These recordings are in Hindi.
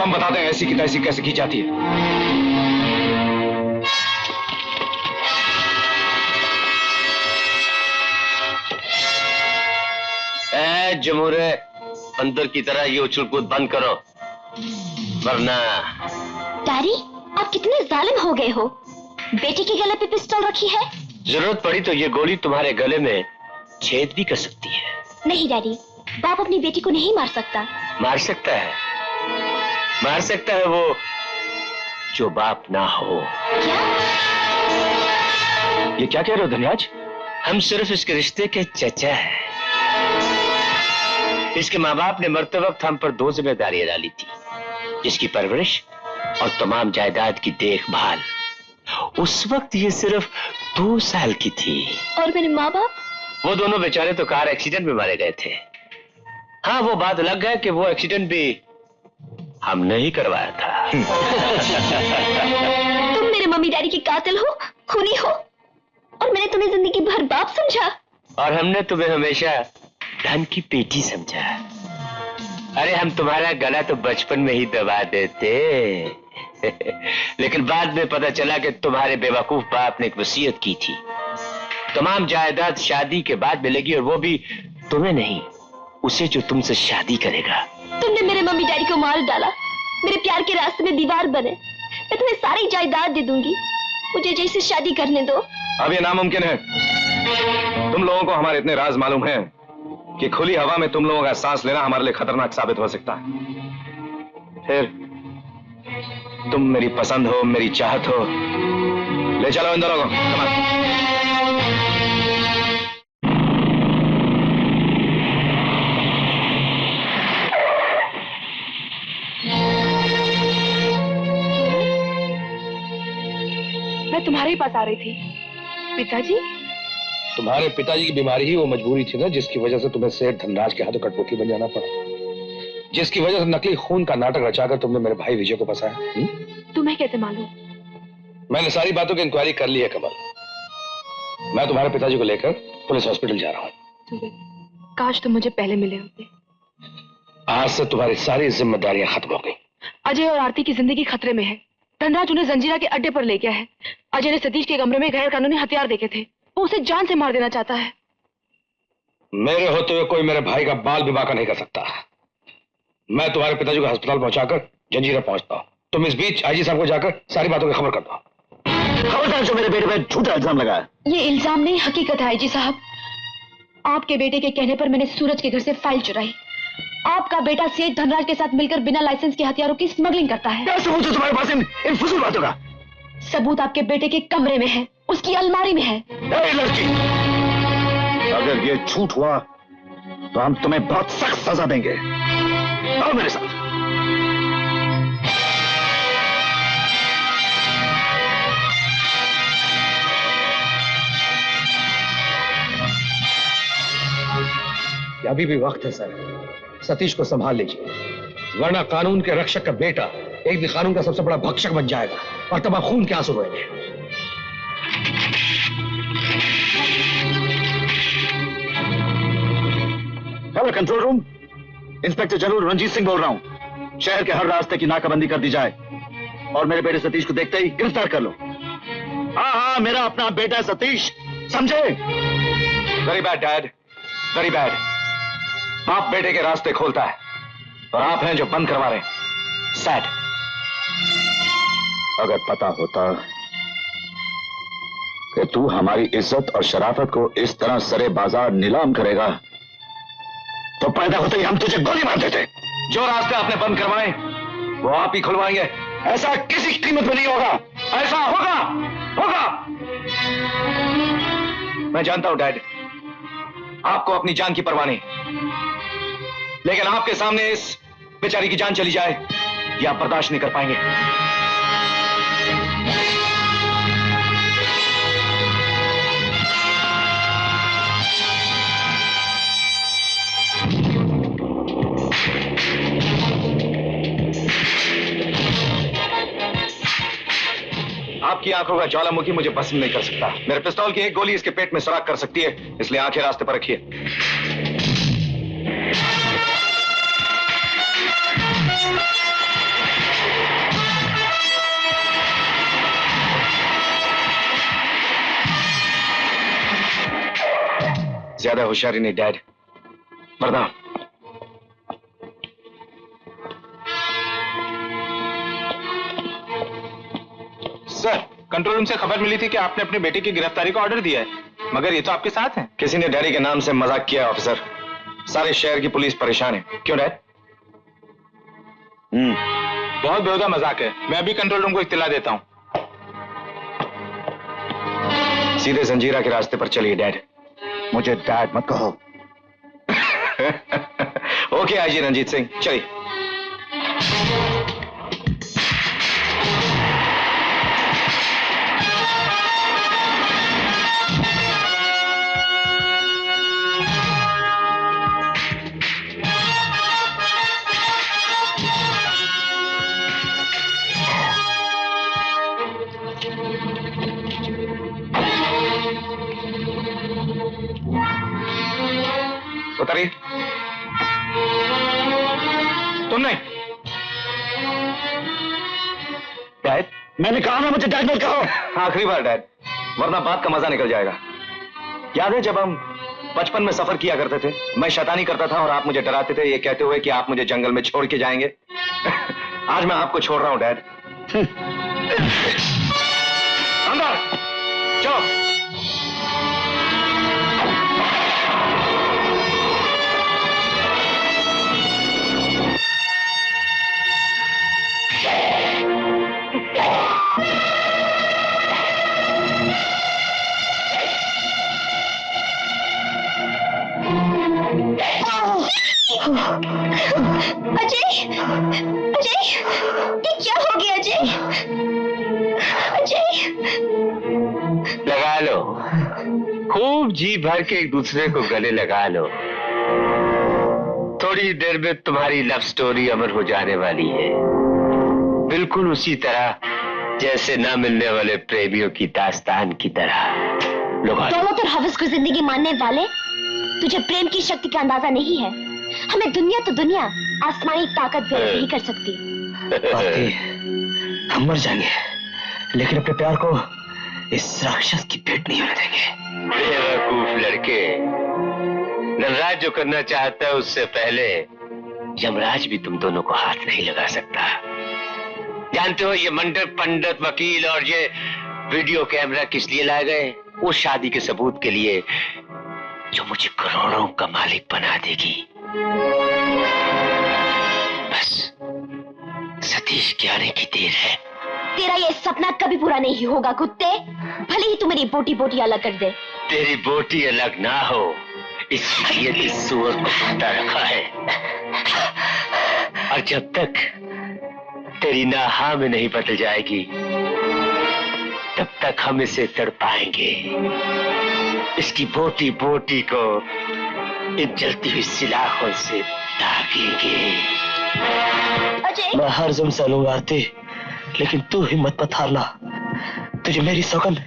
हम बताते हैं ऐसी की तैसी कैसे की जाती है। जमूरे बंदर की तरह ये उछल कूद बंद करो, वरना। डैडी, आप कितने जालिम हो गए हो। बेटी के गले पे पिस्टल रखी है। जरूरत पड़ी तो ये गोली तुम्हारे गले में छेद भी कर सकती है। नहीं डैडी, बाप अपनी बेटी को नहीं मार सकता। मार सकता है, मार सकता है वो जो बाप ना हो। क्या? ये क्या कह रहे हो धनराज? हम सिर्फ इसके रिश्ते के चचा हैं। इसके माँ बाप ने मरते वक्त हम पर 2 जिम्मेदारियां डाली थी, जिसकी परवरिश और तमाम जायदाद की देखभाल। उस वक्त ये सिर्फ 2 साल की थी। और मेरे माँ बाप? वो दोनों बेचारे तो कार एक्सीडेंट में मारे गए थे। हाँ, वो बात अलग है कि वो एक्सीडेंट भी हमने ही करवाया था। तुम मेरे मम्मी डैडी के कातिल हो, खूनी हो, और मैंने तुम्हें जिंदगी भर बाप समझा। और हमने तुम्हें हमेशा धन की पेटी समझा। अरे हम तुम्हारा गला तो बचपन में ही दबा देते। लेकिन बाद में पता चला कि तुम्हारे बेवकूफ बाप ने एक वसीयत की थी, तमाम जायदाद शादी के बाद मिलेगी, और वो भी तुम्हें नहीं, उसे जो तुमसे शादी करेगा। तुमने मेरे मम्मी डैडी को मार डाला, मेरे प्यार के रास्ते में दीवार बने। मैं तुम्हें सारी जायदाद दे दूंगी, मुझे जैसे शादी करने दो। अब ये नामुमकिन है। तुम लोगों को हमारे इतने राज मालूम हैं कि खुली हवा में तुम लोगों का सांस लेना हमारे लिए खतरनाक साबित हो सकता है। फिर तुम मेरी पसंद हो, मेरी चाहत हो, ले चलो इन दोनों को। मैं तुम्हारे ही पास आ रही थी। पिताजी? तुम्हारे पिताजी की बीमारी ही वो मजबूरी थी ना, जिसकी वजह से तुम्हें सेठ धनराज के हाथों कठपुतली बन जाना पड़ा, जिसकी वजह से नकली खून का नाटक रचाकर तुमने मेरे भाई विजय को फंसाया। तुम्हें कैसे मालूम? मैंने सारी बातों की इंक्वायरी कर ली है कमल। मैं तुम्हारे पिताजी को लेकर पुलिस हॉस्पिटल जा रहा हूँ। काश तुम मुझे पहले मिले होते। आज से तुम्हारी सारी जिम्मेदारियां खत्म हो गई। अजय और आरती की जिंदगी खतरे में है। धनराज उन्हें जंजीरा के अड्डे पर ले गया है। अजय ने सतीश के कमरे में गैर कानूनी हथियार देखे थे, वो उसे जान से मार देना चाहता है। मेरे होते हुए कोई मेरे भाई का बाल भी बांका नहीं कर सकता। मैं तुम्हारे पिताजी को अस्पताल पहुंचाकर जंजीरा पहुंचता हूं। तुम इस बीच आईजी साहब को जाकर सारी बातों की खबर कर दो। खबरदार जो मेरे बेटे पर झूठा इल्जाम लगाया। ये इल्जाम नहीं, हकीकत है आईजी साहब। आपके बेटे के कहने पर मैंने सूरज के घर से फाइल चुराई। आपका बेटा सेठ धनराज के साथ मिलकर बिना लाइसेंस के हथियारों की स्मगलिंग करता है। क्या सबूत है तुम्हारे पास इन फजूल बातों का? सबूत आपके बेटे के कमरे में है, उसकी अलमारी में है। लड़की, अगर ये झूठ हुआ तो हम तुम्हें बहुत सख्त सजा देंगे। आओ मेरे साथ। अभी भी वक्त है सर, सतीश को संभाल लीजिए, वरना कानून के रक्षक का बेटा एक दिन कानून का सबसे बड़ा भक्षक बन जाएगा और तब आप खून के आंसू रोएंगे। Hello control room, inspector general Ranjit Singh बोल रहा हूं। शहर के हर रास्ते की नाकाबंदी कर दी जाए और मेरे बेटे सतीश को देखते ही गिरफ्तार कर लो। हाँ, मेरा अपना बेटा सतीश, समझे? Very bad dad, very bad. बाप बेटे के रास्ते खोलता है और आप हैं जो बंद करवा रहे हैं। सैड। अगर पता होता कि तू हमारी इज्जत और शराफत को इस तरह सरे बाजार नीलाम करेगा तो पैदा होते ही हम तुझे गोली मार देते। जो रास्ते आपने बंद करवाए वो आप ही खुलवाएंगे। ऐसा किसी कीमत में नहीं होगा। ऐसा होगा, होगा। मैं जानता हूं डैड, आपको अपनी जान की परवाह नहीं, लेकिन आपके सामने इस बेचारी की जान चली जाए ये आप बर्दाश्त नहीं कर पाएंगे। आपकी आंखों का ज्वालामुखी मुझे पसंद नहीं कर सकता। मेरे पिस्तौल की एक गोली इसके पेट में सुराख कर सकती है, इसलिए आंखें रास्ते पर रखिए। ज्यादा होशियारी नहीं डैड, वरना सर, कंट्रोल रूम से खबर मिली थी कि आपने अपने बेटे की गिरफ्तारी का ऑर्डर दिया है, मगर ये तो आपके साथ हैं। किसी ने डैडी के नाम से मजाक किया ऑफिसर। सारे शहर की पुलिस परेशान है। क्यों डैड? बहुत बेहुदा मजाक है। मैं अभी कंट्रोल रूम को इत्तला देता हूँ। सीधे जंजीरा के रास्ते पर चलिए डैड। मुझे डैड मत कहो। ओके आईजी रंजीत सिंह, चलिए। उतरिए। तुम नहीं। डैड, मैंने कहा ना मुझे डैड मत कहो। आखिरी बार डैड, वरना बात का मजा निकल जाएगा। याद है जब हम बचपन में सफर किया करते थे, मैं शैतानी करता था और आप मुझे डराते थे ये कहते हुए कि आप मुझे जंगल में छोड़ के जाएंगे। आज मैं आपको छोड़ रहा हूं डैड। अंदर चलो। अजय, अजय, ये क्या हो गया अजय? अजय, लगा लो, खूब जी भर के एक दूसरे को गले लगा लो। थोड़ी देर में तुम्हारी लव स्टोरी अमर हो जाने वाली है, बिल्कुल उसी तरह जैसे ना मिलने वाले प्रेमियों की दास्तान की तरह। दोनों तो हवस को जिंदगी मानने वाले, तुझे प्रेम की शक्ति का अंदाजा नहीं है। हमें दुनिया तो दुनिया, आसमानी ताकत भी नहीं कर सकती। हम मर जाएंगे, लेकिन अपने प्यार को इस राक्षस की भेंट नहीं होने देंगे। बेवकूफ लड़के, नटराज जो करना चाहता है उससे पहले यमराज भी तुम दोनों को हाथ नहीं लगा सकता। जानते हो ये मंडप, पंडित, वकील और ये वीडियो कैमरा किस लिए लाए गए? उस शादी के सबूत के लिए जो मुझे करोड़ों का मालिक बना देगी। बस सतीश के आने की देर है। तेरा ये सपना कभी पूरा नहीं होगा कुत्ते, भले ही तू मेरी बोटी बोटी अलग कर दे। तेरी बोटी अलग ना हो इसलिए इस सुअर को पकड़ा रखा है, और जब तक तेरी ना हाँ में नहीं बदल जाएगी तब तक हम इसे तड़पाएंगे। इसकी बोटी बोटी को इन जलती हुई सिलाखों से दागेंगे। अजय, मैं हर जुल्म से लूंगा आरती, लेकिन तू हिम्मत मत हारना। तुझे मेरी सौगंध,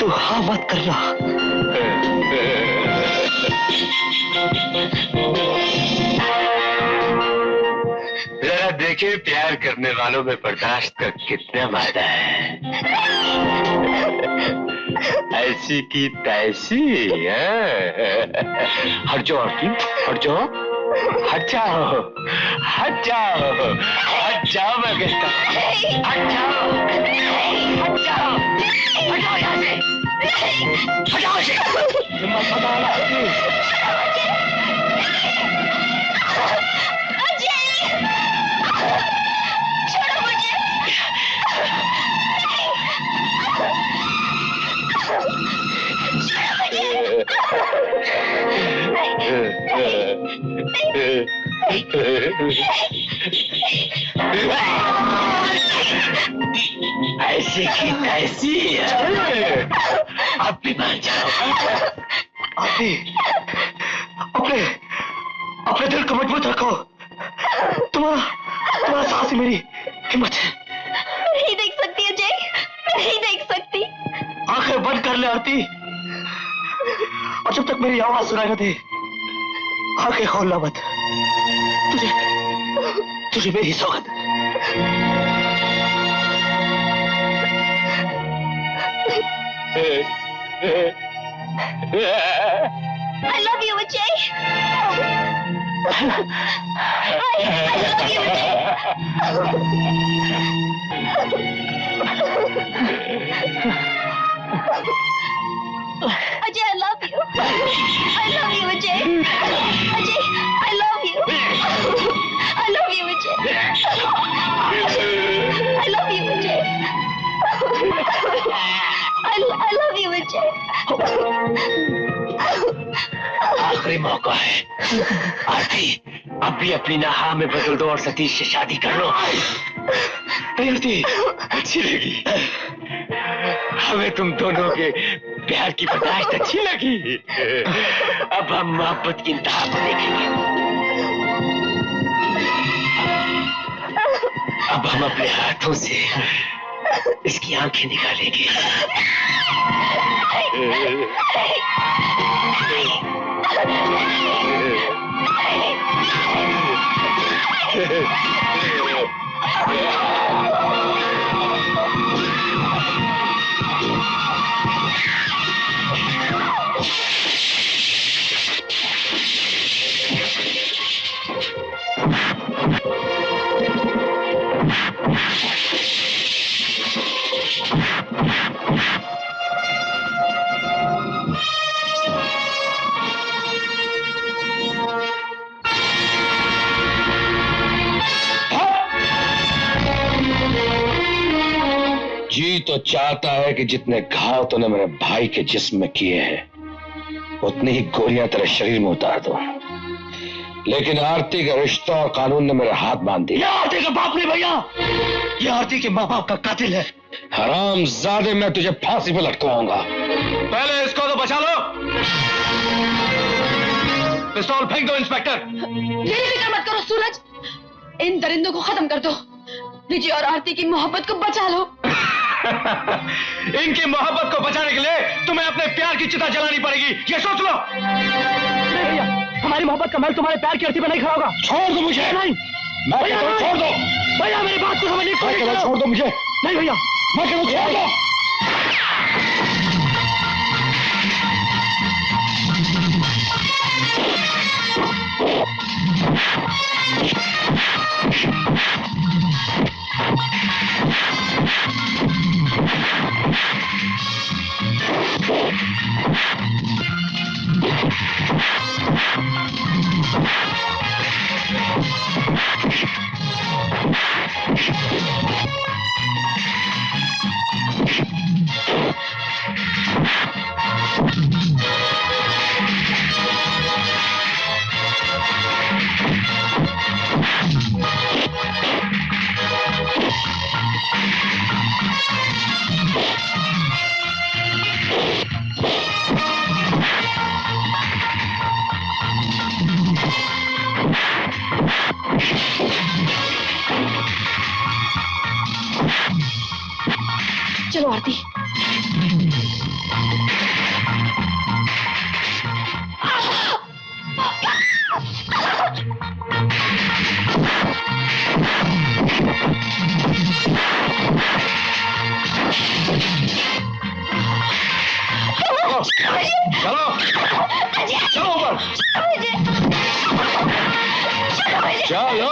तू हाँ मत करना। जरा देखे प्यार करने वालों में बर्दाश्त का कितना मादा है। ऐसी की तैसी है। हट जाओ आरती, हट जाओ, हट जाओ, हट जाओ, हट जाओ, मैं कहता हूँ हट जाओ, हट जाओ, हटाओ यहाँ से, हटाओ से। हिम्मत मत हारना आरती। छोड़ो मुझे। ऐसी की तैसी है। आप भी मान जाओ। आरती, अपने अपने दिल को मजबूत रखो। तुम्हारा साहस ही मेरी हिम्मत है। नहीं देख सकती अजय, नहीं देख सकती। आंखें बंद कर ले आरती, और जब तक मेरी आवाज सुनाई न दे आंखें खोलना मत। तुझे मेरी सौगंध। I love you, Ajay. I love you, Ajay, I love you. I love you, Ajay. Ajay, I love you. I love you, Ajay. I love you, Ajay. I love you, Ajay. आखिरी मौका है। आरती, अब भी अपनी नाहा में बदल दो और सतीश से शादी कर लो। आरती, अच्छी लगी। हमें तुम दोनों के प्यार की बर्दाश्त अच्छी लगी। अब हम मोहब्बत की इंतहा को देखेंगे। अब हम अपने हाथों से इसकी आंखें निकालेंगे। जी तो चाहता है कि जितने घाव तूने मेरे भाई के जिस्म में किए हैं उतनी ही गोलियां तेरे शरीर में उतार दो, लेकिन आरती का रिश्ता और कानून ने मेरे हाथ बांध दिए। आरती का बाप नहीं भैया, ये आरती के माँ बाप का कातिल है। हरामजादे, मैं तुझे फांसी पे लटकवाऊंगा। पहले इसको तो बचा लो। पिस्तौल फेंक दो इंस्पेक्टर। मेरी फिक्र मत करो सूरज, इन दरिंदों को खत्म कर दो। विजय और आरती की मोहब्बत को बचा लो। इनकी मोहब्बत को बचाने के लिए तुम्हें अपने प्यार की चिता जलानी पड़ेगी, ये सोच लो। नहीं भैया, हमारी मोहब्बत का महल तुम्हारे प्यार की अर्थी पे नहीं खड़ा होगा। छोड़ दो मुझे। नहीं, मैं कहता हूं छोड़ दो। भैया मेरी बात को समझने की कोशिश करो। छोड़ दो मुझे। नहीं भैया, मैं कहता हूं छोड़ दो। चलो आरती। चलो चलो ऊपर चलो।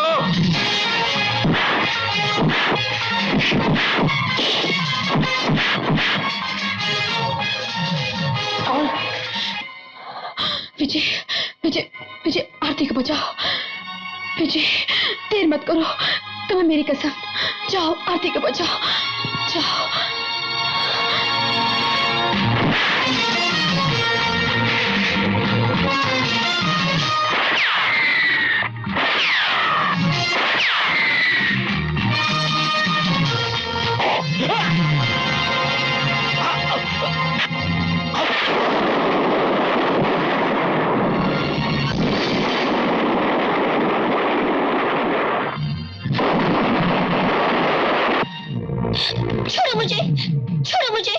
विजय विजय विजय, आरती को बचाओ। विजय देर मत करो, तुम्हें मेरी कसम। जाओ आरती को बचाओ, जाओ। छोड़ो मुझे, छोड़ो मुझे।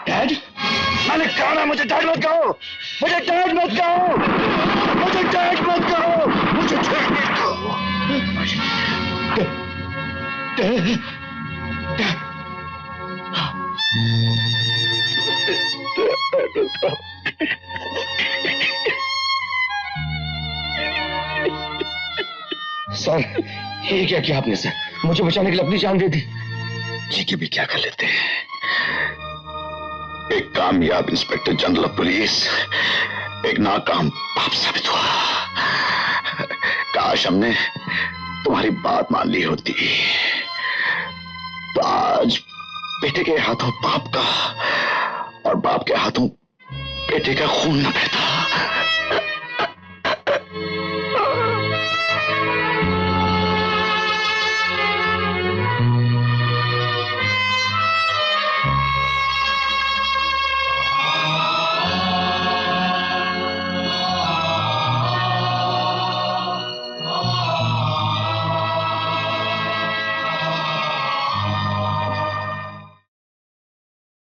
डैड, मैंने कहा ना मुझे डैड मत कहो, मुझे डैड मत कहो, मुझे डैड मत कहो, मुझे डैड मत कहो। सर, ये क्या किया आपने? सर, मुझे बचाने के लिए अपनी जान दे दी। जी के भी क्या कर लेते हैं। एक कामयाब इंस्पेक्टर जनरल ऑफ पुलिस एक नाकाम बाप साबित हुआ। काश हमने तुम्हारी बात मान ली होती तो आज बेटे के हाथों बाप का और बाप के हाथों बेटे का खून न बहता।